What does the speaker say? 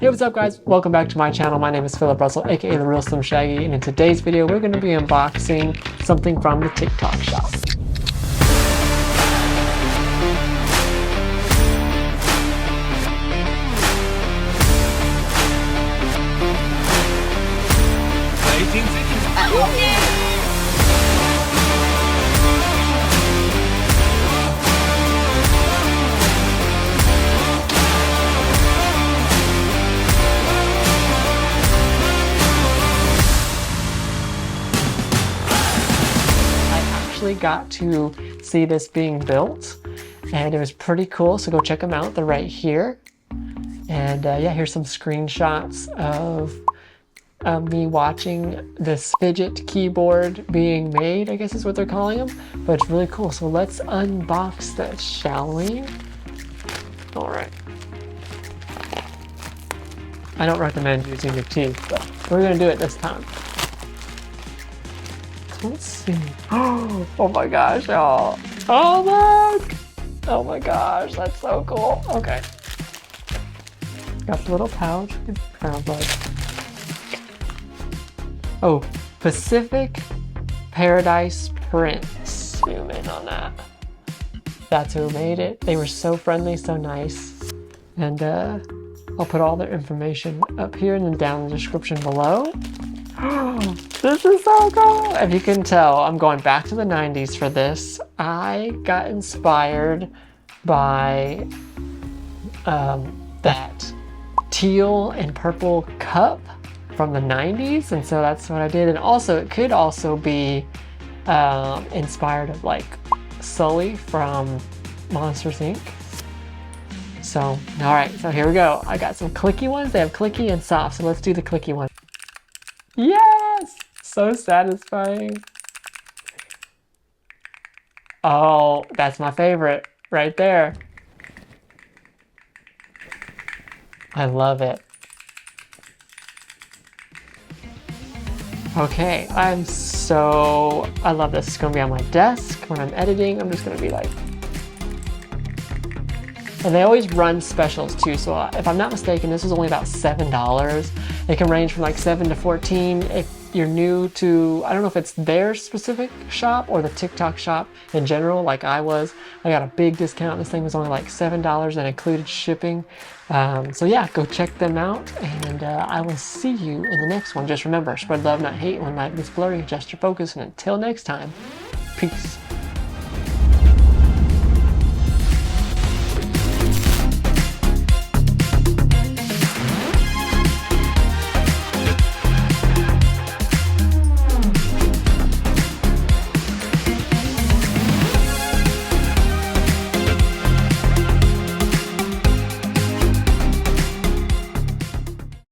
Hey, what's up guys? Welcome back to my channel. My name is Philip Russell, aka The Real Slim Shaggy, and in today's video we're going to be unboxing something from the TikTok shop. Got to see this being built and it was pretty cool, so go check them out. They're right here. And yeah, here's some screenshots of me watching this Fidget keyboard being made, I guess is what they're calling them, but it's really cool. So let's unbox this, shall we? All right, I don't recommend using your teeth, but we're gonna do it this time. Let's see. Oh my gosh, y'all. Oh my gosh, that's so cool. Okay. Got the little pouch. Sounds like. Oh, Pacific Paradise Prints. Zoom in on that. That's who made it. They were so friendly, so nice. And I'll put all their information up here and then down in the description below. This is so cool! If you can tell, I'm going back to the 90s for this. I got inspired by that teal and purple cup from the 90s, and so that's what I did. And also, it could also be inspired of like Sully from Monsters Inc. So, all right, so here we go. I got some clicky ones. They have clicky and soft, so let's do the clicky one. Yes! So satisfying. Oh, that's my favorite right there. I love it. Okay, I love this. It's gonna be on my desk when I'm editing. I'm just gonna be like, and they always run specials too, so if I'm not mistaken, this is only about $7. It can range from like 7 to 14. If you're new to, I don't know if it's their specific shop or the TikTok shop in general, like I was, I got a big discount. This thing was only like $7 and included shipping. So yeah, go check them out, and I will see you in the next one. Just remember, spread love, not hate. When light is blurry, adjust your focus, and until next time, peace.